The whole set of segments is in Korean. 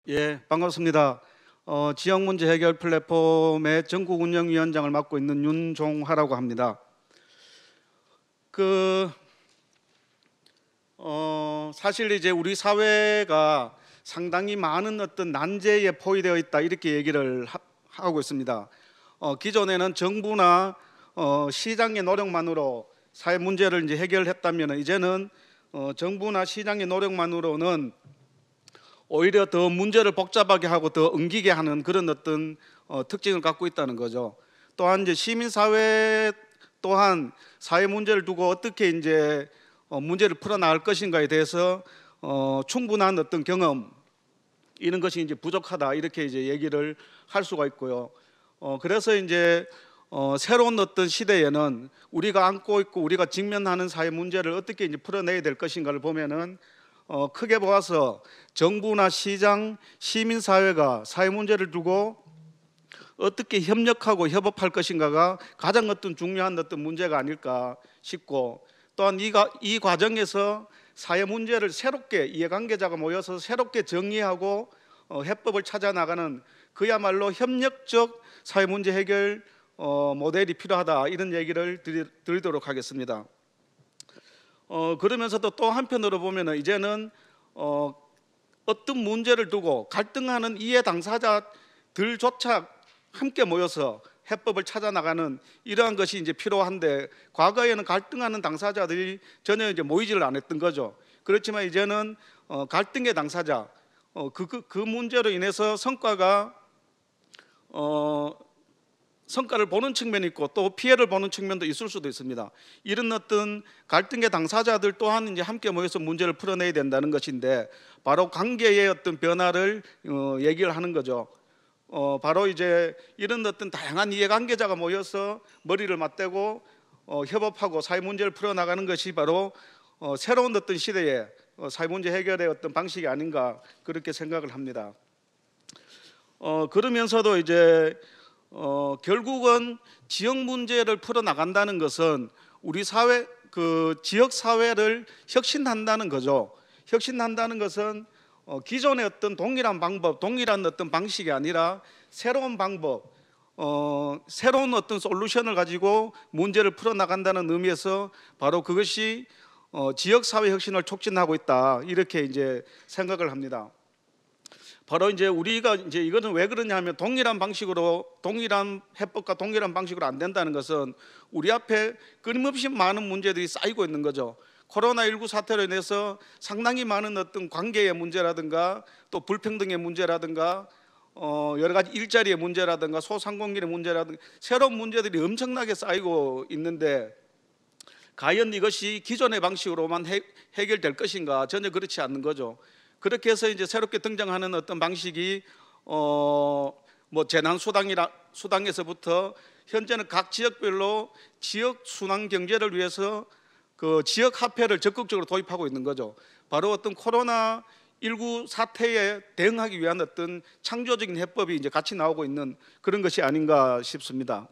예, 반갑습니다. 지역문제 해결 플랫폼의 전국운영위원장을 맡고 있는 윤종하라고 합니다. 사실 이제 우리 사회가 상당히 많은 어떤 난제에 포위되어 있다 이렇게 얘기를 하고 있습니다. 기존에는 정부나 시장의 노력만으로 사회 문제를 이제 해결했다면 이제는 정부나 시장의 노력만으로는 오히려 더 문제를 복잡하게 하고 더 엉기게 하는 그런 어떤 특징을 갖고 있다는 거죠. 또한 이제 시민사회 또한 사회 문제를 두고 어떻게 이제 문제를 풀어나갈 것인가에 대해서 충분한 어떤 경험 이런 것이 이제 부족하다 이렇게 이제 얘기를 할 수가 있고요. 그래서 이제 새로운 어떤 시대에는 우리가 안고 있고 우리가 직면하는 사회 문제를 어떻게 이제 풀어내야 될 것인가를 보면은 크게 보아서 정부나 시장, 시민사회가 사회 문제를 두고 어떻게 협력하고 협업할 것인가가 가장 어떤 중요한 어떤 문제가 아닐까 싶고, 또한 이 과정에서 사회 문제를 새롭게 이해관계자가 모여서 새롭게 정의하고 해법을 찾아 나가는 그야말로 협력적 사회 문제 해결 모델이 필요하다 이런 얘기를 드리도록 하겠습니다. 그러면서도 또 한편으로 보면은 이제는 어떤 문제를 두고 갈등하는 이해 당사자들조차 함께 모여서 해법을 찾아 나가는 이러한 것이 이제 필요한데, 과거에는 갈등하는 당사자들이 전혀 이제 모이지를 않았던 거죠. 그렇지만 이제는 갈등의 당사자, 그 문제로 인해서 성과를 보는 측면이 있고 또 피해를 보는 측면도 있을 수도 있습니다. 이런 어떤 갈등의 당사자들 또한 이제 함께 모여서 문제를 풀어내야 된다는 것인데, 바로 관계의 어떤 변화를 얘기를 하는 거죠. 바로 이제 이런 어떤 다양한 이해관계자가 모여서 머리를 맞대고 협업하고 사회 문제를 풀어나가는 것이 바로 새로운 어떤 시대의 사회 문제 해결의 어떤 방식이 아닌가 그렇게 생각을 합니다. 그러면서도 이제 결국은 지역 문제를 풀어나간다는 것은 우리 사회, 지역 사회를 혁신한다는 거죠. 혁신한다는 것은 기존의 어떤 동일한 방법, 동일한 어떤 방식이 아니라 새로운 방법, 새로운 어떤 솔루션을 가지고 문제를 풀어나간다는 의미에서 바로 그것이 지역 사회 혁신을 촉진하고 있다 이렇게 이제 생각을 합니다. 바로 이제 우리가 이제 이거는 왜 그러냐면, 동일한 방식으로 동일한 해법과 동일한 방식으로 안 된다는 것은 우리 앞에 끊임없이 많은 문제들이 쌓이고 있는 거죠. 코로나19 사태로 인해서 상당히 많은 어떤 관계의 문제라든가 또 불평등의 문제라든가 여러 가지 일자리의 문제라든가 소상공인의 문제라든가 새로운 문제들이 엄청나게 쌓이고 있는데, 과연 이것이 기존의 방식으로만 해결될 것인가? 전혀 그렇지 않는 거죠. 그렇게 해서 이제 새롭게 등장하는 어떤 방식이 뭐 재난 수당에서부터 현재는 각 지역별로 지역 순환 경제를 위해서 그 지역 화폐를 적극적으로 도입하고 있는 거죠. 바로 어떤 코로나19 사태에 대응하기 위한 어떤 창조적인 해법이 이제 같이 나오고 있는 그런 것이 아닌가 싶습니다.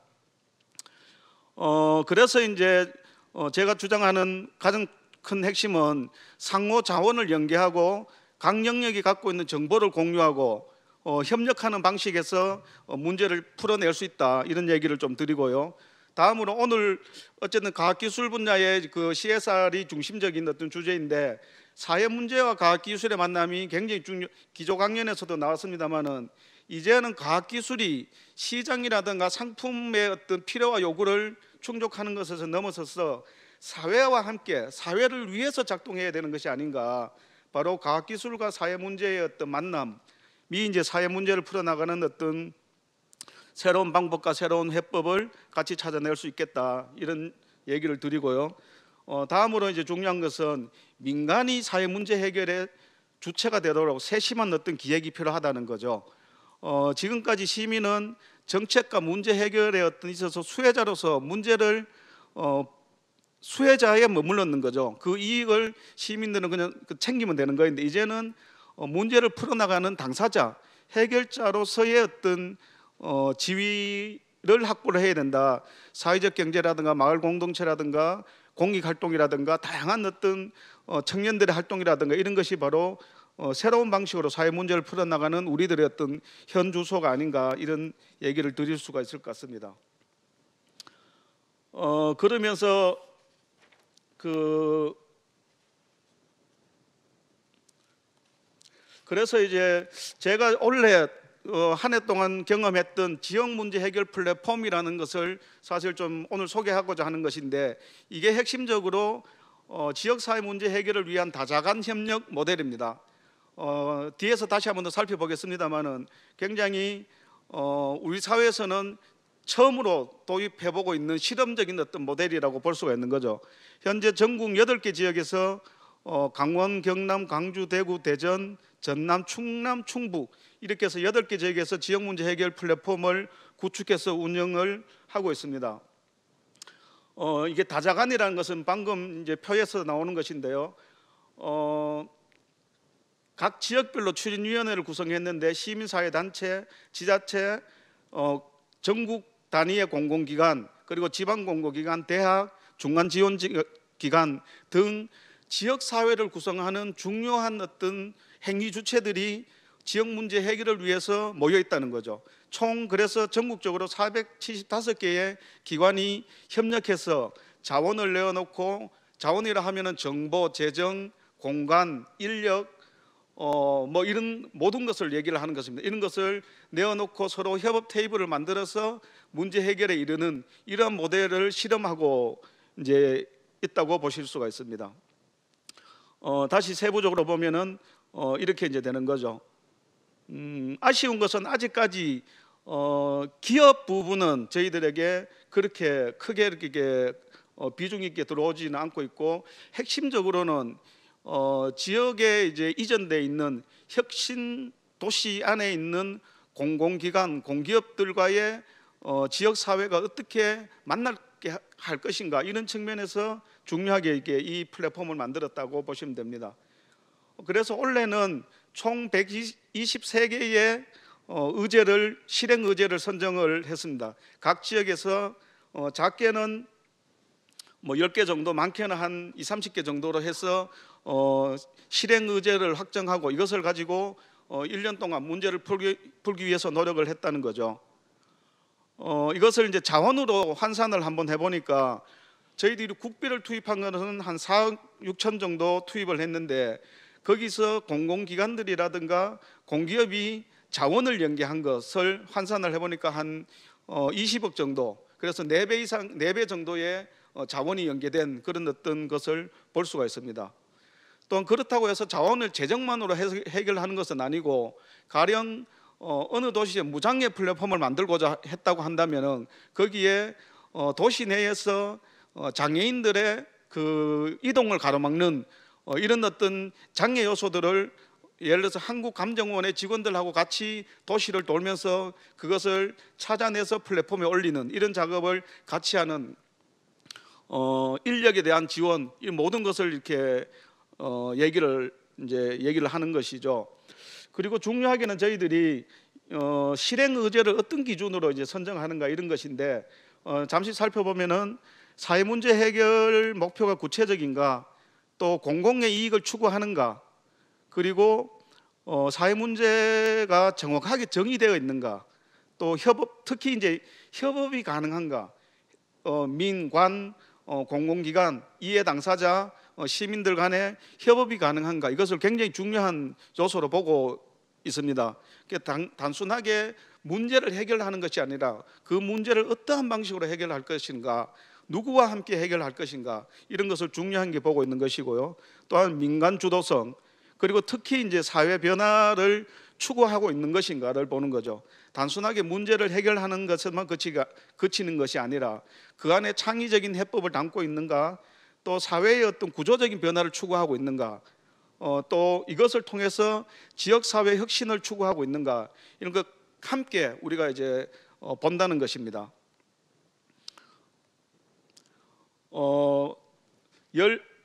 그래서 이제 제가 주장하는 가장 큰 핵심은 상호 자원을 연계하고 각 영역이 갖고 있는 정보를 공유하고 협력하는 방식에서 문제를 풀어낼 수 있다 이런 얘기를 좀 드리고요. 다음으로 오늘 어쨌든 과학기술 분야의 그 CSR이 중심적인 어떤 주제인데, 사회 문제와 과학기술의 만남이 굉장히 기조 강연에서도 나왔습니다만은, 이제는 과학기술이 시장이라든가 상품의 어떤 필요와 요구를 충족하는 것에서 넘어서서 사회와 함께 사회를 위해서 작동해야 되는 것이 아닌가. 바로 과학기술과 사회 문제의 어떤 만남이 이제 사회 문제를 풀어나가는 어떤 새로운 방법과 새로운 해법을 같이 찾아낼 수 있겠다 이런 얘기를 드리고요. 다음으로 이제 중요한 것은 민간이 사회 문제 해결의 주체가 되도록 세심한 어떤 기획이 필요하다는 거죠. 지금까지 시민은 정책과 문제 해결에 어떤 있어서 수혜자로서 문제를 수혜자에 머물렀는 거죠. 그 이익을 시민들은 그냥 챙기면 되는 거인데, 이제는 문제를 풀어나가는 당사자, 해결자로서의 어떤 지위를 확보를 해야 된다. 사회적 경제라든가 마을 공동체라든가 공익 활동이라든가 다양한 어떤 청년들의 활동이라든가 이런 것이 바로 새로운 방식으로 사회 문제를 풀어나가는 우리들의 어떤 현 주소가 아닌가 이런 얘기를 드릴 수가 있을 것 같습니다. 그러면서 그래서 이제 제가 올해 한 해 동안 경험했던 지역 문제 해결 플랫폼이라는 것을 사실 좀 오늘 소개하고자 하는 것인데, 이게 핵심적으로 지역 사회 문제 해결을 위한 다자간 협력 모델입니다. 뒤에서 다시 한번 더 살펴보겠습니다만은 굉장히 우리 사회에서는 처음으로 도입해보고 있는 실험적인 어떤 모델이라고 볼 수가 있는 거죠. 현재 전국 8개 지역에서 강원, 경남, 광주, 대구, 대전, 전남, 충남, 충북 이렇게 해서 8개 지역에서 지역 문제 해결 플랫폼을 구축해서 운영을 하고 있습니다. 이게 다자간이라는 것은 방금 이제 표에서 나오는 것인데요. 각 지역별로 추진위원회를 구성했는데 시민사회단체, 지자체, 전국 단위의 공공기관, 그리고 지방공공기관, 대학, 중간지원기관 등 지역사회를 구성하는 중요한 어떤 행위 주체들이 지역 문제 해결을 위해서 모여 있다는 거죠. 총 그래서 전국적으로 475개의 기관이 협력해서 자원을 내어놓고, 자원이라 하면은 정보, 재정, 공간, 인력 뭐 이런 모든 것을 얘기를 하는 것입니다. 이런 것을 내어놓고 서로 협업 테이블을 만들어서 문제 해결에 이르는 이러한 모델을 실험하고 이제 있다고 보실 수가 있습니다. 다시 세부적으로 보면은 이렇게 이제 되는 거죠. 아쉬운 것은 아직까지 기업 부분은 저희들에게 그렇게 크게 이렇게 비중 있게 들어오지는 않고 있고, 핵심적으로는 지역에 이제 이전돼 있는 혁신 도시 안에 있는 공공기관, 공기업들과의 지역 사회가 어떻게 만나게 할 것인가, 이런 측면에서 중요하게 이게 이 플랫폼을 만들었다고 보시면 됩니다. 그래서 올해는 총 123개의 실행 의제를 선정을 했습니다. 각 지역에서 작게는 뭐 10개 정도, 많게는 한 20, 30개 정도로 해서 실행 의제를 확정하고 이것을 가지고 1년 동안 문제를 풀기 위해서 노력을 했다는 거죠. 이것을 이제 자원으로 환산을 한번 해보니까 저희들이 국비를 투입한 것은 한 4억 6천 정도 투입을 했는데, 거기서 공공기관들이라든가 공기업이 자원을 연계한 것을 환산을 해보니까 한 20억 정도, 그래서 4배 정도의 자원이 연계된 그런 어떤 것을 볼 수가 있습니다. 또한 그렇다고 해서 자원을 재정만으로 해결하는 것은 아니고, 가령 어느 도시에 무장애 플랫폼을 만들고자 했다고 한다면은 거기에 도시 내에서 장애인들의 그 이동을 가로막는 이런 어떤 장애 요소들을, 예를 들어서 한국감정원의 직원들하고 같이 도시를 돌면서 그것을 찾아내서 플랫폼에 올리는 이런 작업을 같이 하는 인력에 대한 지원, 이 모든 것을 이렇게 얘기를 하는 것이죠. 그리고 중요하게는 저희들이 실행 의제를 어떤 기준으로 이제 선정하는가 이런 것인데, 잠시 살펴보면은 사회 문제 해결 목표가 구체적인가, 또 공공의 이익을 추구하는가, 그리고 사회 문제가 정확하게 정의되어 있는가, 또 협업, 특히 이제 협업이 가능한가, 민관, 공공기관, 이해 당사자, 시민들 간의 협업이 가능한가, 이것을 굉장히 중요한 요소로 보고 있습니다. 단순하게 문제를 해결하는 것이 아니라 그 문제를 어떠한 방식으로 해결할 것인가, 누구와 함께 해결할 것인가, 이런 것을 중요한 게 보고 있는 것이고요. 또한 민간 주도성, 그리고 특히 이제 사회 변화를 추구하고 있는 것인가를 보는 거죠. 단순하게 문제를 해결하는 것에만 그치는 것이 아니라 그 안에 창의적인 해법을 담고 있는가, 또 사회의 어떤 구조적인 변화를 추구하고 있는가, 또 이것을 통해서 지역사회 혁신을 추구하고 있는가, 이런 것 함께 우리가 이제 본다는 것입니다.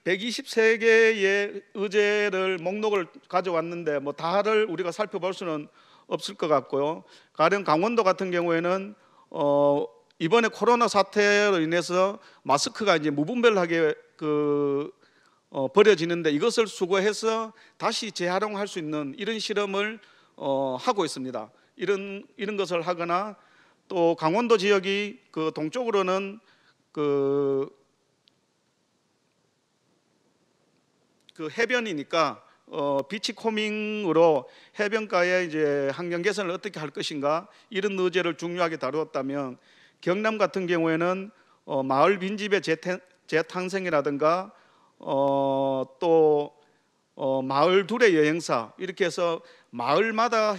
123개의 의제를 목록을 가져왔는데 뭐 다를 우리가 살펴볼 수는 없을 것 같고요. 가령 강원도 같은 경우에는 이번에 코로나 사태로 인해서 마스크가 이제 무분별하게 버려지는데 이것을 수거해서 다시 재활용할 수 있는 이런 실험을 하고 있습니다. 이런 것을 하거나 또 강원도 지역이 그 동쪽으로는 그 해변이니까 비치코밍으로 해변가의 이제 환경 개선을 어떻게 할 것인가 이런 의제를 중요하게 다루었다면, 경남 같은 경우에는 마을 빈집의 재탄생이라든가 또 마을 둘의 여행사, 이렇게 해서 마을마다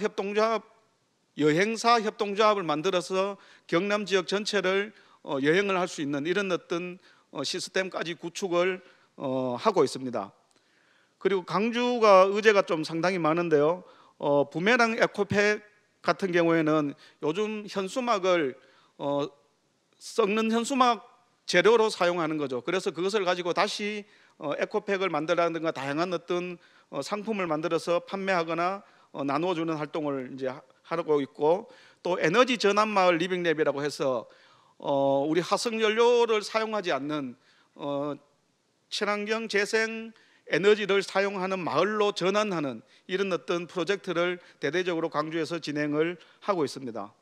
여행사 협동조합을 만들어서 경남 지역 전체를 여행을 할 수 있는 이런 어떤 시스템까지 구축을 하고 있습니다. 그리고 강주가 의제가 좀 상당히 많은데요. 부메랑 에코팩 같은 경우에는 요즘 현수막을 썩는 현수막 재료로 사용하는 거죠. 그래서 그것을 가지고 다시 에코팩을 만들라든가 다양한 어떤 상품을 만들어서 판매하거나 나누어주는 활동을 이제 하고 있고, 또 에너지 전환 마을 리빙랩이라고 해서 우리 화석 연료를 사용하지 않는 친환경 재생 에너지를 사용하는 마을로 전환하는 이런 어떤 프로젝트를 대대적으로 광주에서 진행을 하고 있습니다.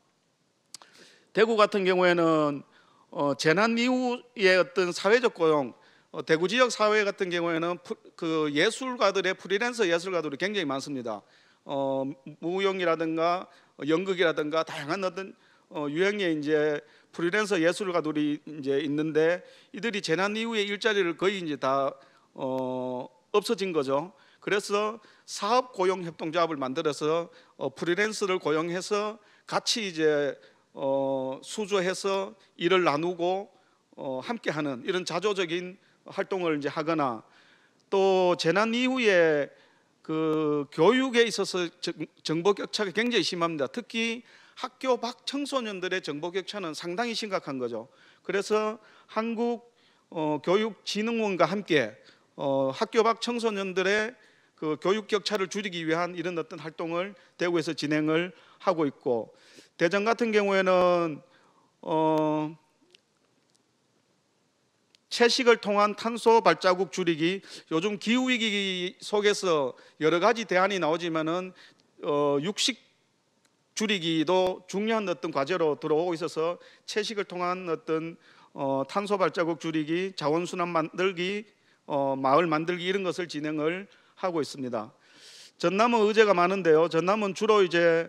대구 같은 경우에는 재난 이후의 어떤 사회적 고용, 대구 지역 사회 같은 경우에는 그 예술가들의 프리랜서 예술가들이 굉장히 많습니다. 무용이라든가 연극이라든가 다양한 어떤 유형의 이제 프리랜서 예술가들이 이제 있는데, 이들이 재난 이후에 일자리를 거의 이제 다 없어진 거죠. 그래서 사업 고용 협동조합을 만들어서 프리랜서를 고용해서 같이 이제 수주해서 일을 나누고 함께하는 이런 자조적인 활동을 이제 하거나, 또 재난 이후에 그 교육에 있어서 정보 격차가 굉장히 심합니다. 특히 학교 밖 청소년들의 정보 격차는 상당히 심각한 거죠. 그래서 한국교육진흥원과 함께 학교 밖 청소년들의 그 교육 격차를 줄이기 위한 이런 어떤 활동을 대구에서 진행을 하고 있고, 대전 같은 경우에는 채식을 통한 탄소 발자국 줄이기, 요즘 기후 위기 속에서 여러 가지 대안이 나오지만은 육식 줄이기도 중요한 어떤 과제로 들어오고 있어서 채식을 통한 어떤 탄소 발자국 줄이기, 자원순환 만들기, 마을 만들기 이런 것을 진행을 하고 있습니다. 전남은 의제가 많은데요. 전남은 주로 이제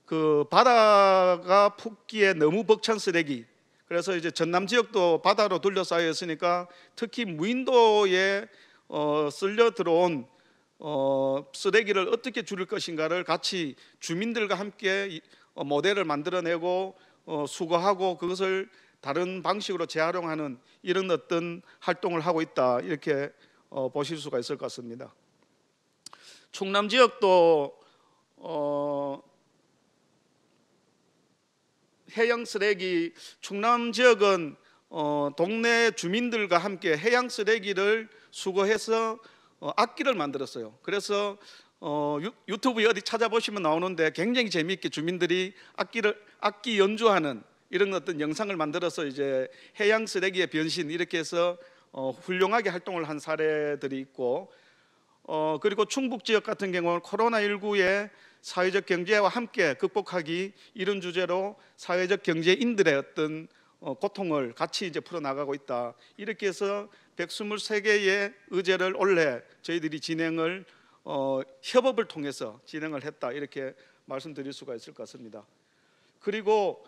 그 바다가 푹기에 너무 벅찬 쓰레기, 그래서 이제 전남 지역도 바다로 둘러싸여 있으니까 특히 무인도에 쓸려 들어온 쓰레기를 어떻게 줄일 것인가를 같이 주민들과 함께 모델을 만들어내고 수거하고 그것을 다른 방식으로 재활용하는 이런 어떤 활동을 하고 있다, 이렇게 보실 수가 있을 것 같습니다. 충남 지역도 해양 쓰레기, 충남 지역은 동네 주민들과 함께 해양 쓰레기를 수거해서 악기를 만들었어요. 그래서 유튜브에 어디 찾아보시면 나오는데 굉장히 재미있게 주민들이 악기 연주하는 이런 어떤 영상을 만들어서 이제 해양 쓰레기의 변신 이렇게 해서 훌륭하게 활동을 한 사례들이 있고, 그리고 충북 지역 같은 경우는 코로나19의 사회적 경제와 함께 극복하기 이런 주제로 사회적 경제인들의 어떤 고통을 같이 이제 풀어나가고 있다, 이렇게 해서 123개의 의제를 올해 저희들이 진행을 협업을 통해서 진행을 했다, 이렇게 말씀드릴 수가 있을 것 같습니다. 그리고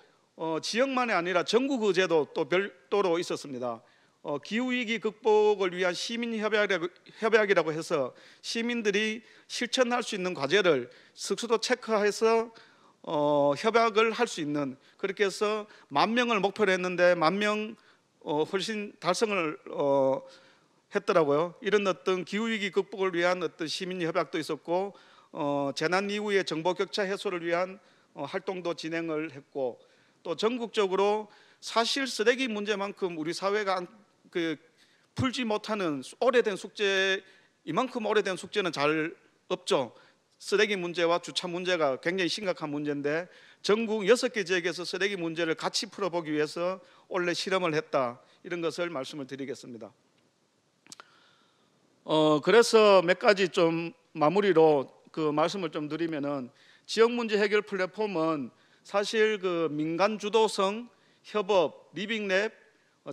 지역만이 아니라 전국 의제도 또 별도로 있었습니다. 기후위기 극복을 위한 시민협약이라고 해서 시민들이 실천할 수 있는 과제를 스스로 체크해서 협약을 할 수 있는, 그렇게 해서 10,000명을 목표로 했는데 10,000명 훨씬 달성을 했더라고요. 이런 어떤 기후위기 극복을 위한 어떤 시민협약도 있었고, 재난 이후의 정보 격차 해소를 위한 활동도 진행을 했고, 또 전국적으로 사실 쓰레기 문제만큼 우리 사회가 풀지 못하는 오래된 숙제, 이만큼 오래된 숙제는 잘 없죠. 쓰레기 문제와 주차 문제가 굉장히 심각한 문제인데 전국 6개 지역에서 쓰레기 문제를 같이 풀어보기 위해서 올해 실험을 했다, 이런 것을 말씀을 드리겠습니다. 그래서 몇 가지 좀 마무리로 그 말씀을 좀 드리면은 지역 문제 해결 플랫폼은 사실 그 민간 주도성, 협업, 리빙랩,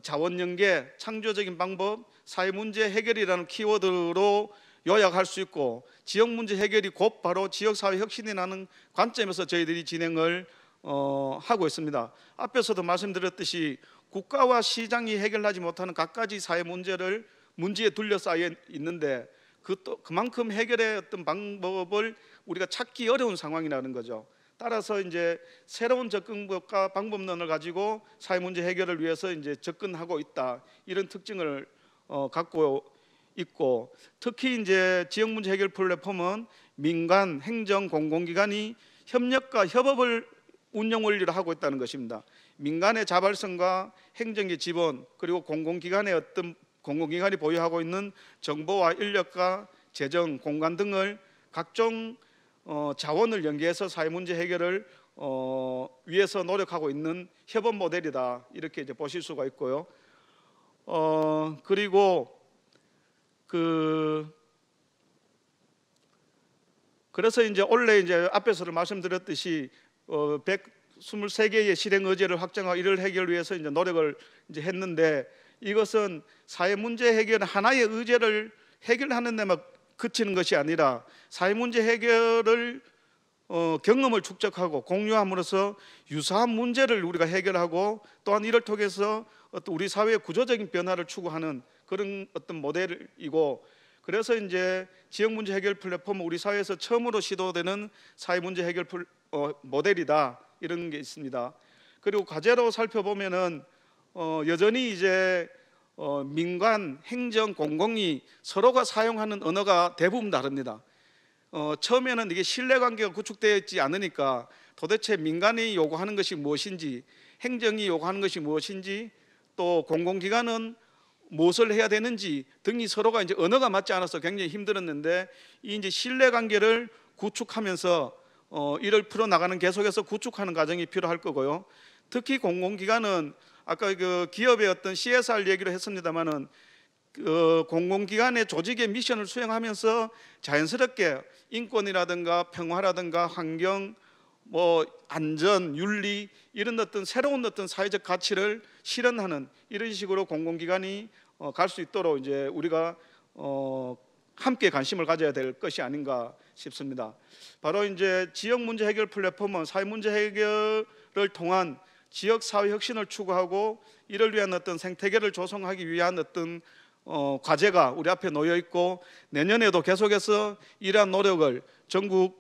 자원 연계, 창조적인 방법, 사회 문제 해결이라는 키워드로 요약할 수 있고, 지역 문제 해결이 곧 바로 지역 사회 혁신이라는 관점에서 저희들이 진행을 하고 있습니다. 앞에서도 말씀드렸듯이 국가와 시장이 해결하지 못하는 갖가지 사회 문제에 둘러싸여 있는데 그만큼 해결의 어떤 방법을 우리가 찾기 어려운 상황이라는 거죠. 따라서 이제 새로운 접근법과 방법론을 가지고 사회 문제 해결을 위해서 이제 접근하고 있다, 이런 특징을 갖고 있고, 특히 이제 지역 문제 해결 플랫폼은 민간, 행정, 공공기관이 협력과 협업을 운영 원리로 하고 있다는 것입니다. 민간의 자발성과 행정의 지원, 그리고 공공기관이 보유하고 있는 정보와 인력과 재정, 공간 등을 각종 자원을 연계해서 사회 문제 해결을 위해서 노력하고 있는 협업 모델이다, 이렇게 이제 보실 수가 있고요. 그리고 그래서 이제 원래 이제 앞에서 말씀드렸듯이 123개의 실행 의제를 확정하고 이를 해결 위해서 이제 노력을 이제 했는데, 이것은 사회 문제 해결 하나의 의제를 해결하는 데만 그치는 것이 아니라 사회 문제 해결을 경험을 축적하고 공유함으로써 유사한 문제를 우리가 해결하고, 또한 이를 통해서 어떤 우리 사회의 구조적인 변화를 추구하는 그런 어떤 모델이고, 그래서 이제 지역 문제 해결 플랫폼은 우리 사회에서 처음으로 시도되는 사회 문제 해결 모델이다, 이런 게 있습니다. 그리고 과제로 살펴보면은 여전히 이제 민간, 행정, 공공이 서로가 사용하는 언어가 대부분 다릅니다. 처음에는 이게 신뢰관계가 구축되어 있지 않으니까 도대체 민간이 요구하는 것이 무엇인지, 행정이 요구하는 것이 무엇인지, 또 공공기관은 무엇을 해야 되는지 등이 서로가 이제 언어가 맞지 않아서 굉장히 힘들었는데, 이 이제 신뢰관계를 구축하면서 이를 풀어나가는, 계속해서 구축하는 과정이 필요할 거고요. 특히 공공기관은 아까 그 기업의 어떤 CSR 얘기를 했습니다마는 공공기관의 조직의 미션을 수행하면서 자연스럽게 인권이라든가 평화라든가 환경, 안전, 윤리, 이런 어떤 새로운 어떤 사회적 가치를 실현하는 이런 식으로 공공기관이 갈 수 있도록 이제 우리가 함께 관심을 가져야 될 것이 아닌가 싶습니다. 바로 이제 지역 문제 해결 플랫폼은 사회 문제 해결을 통한 지역 사회 혁신을 추구하고 이를 위한 어떤 생태계를 조성하기 위한 어떤 과제가 우리 앞에 놓여 있고, 내년에도 계속해서 이러한 노력을 전국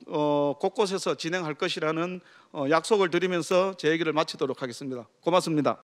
곳곳에서 진행할 것이라는 약속을 드리면서 제 얘기를 마치도록 하겠습니다. 고맙습니다.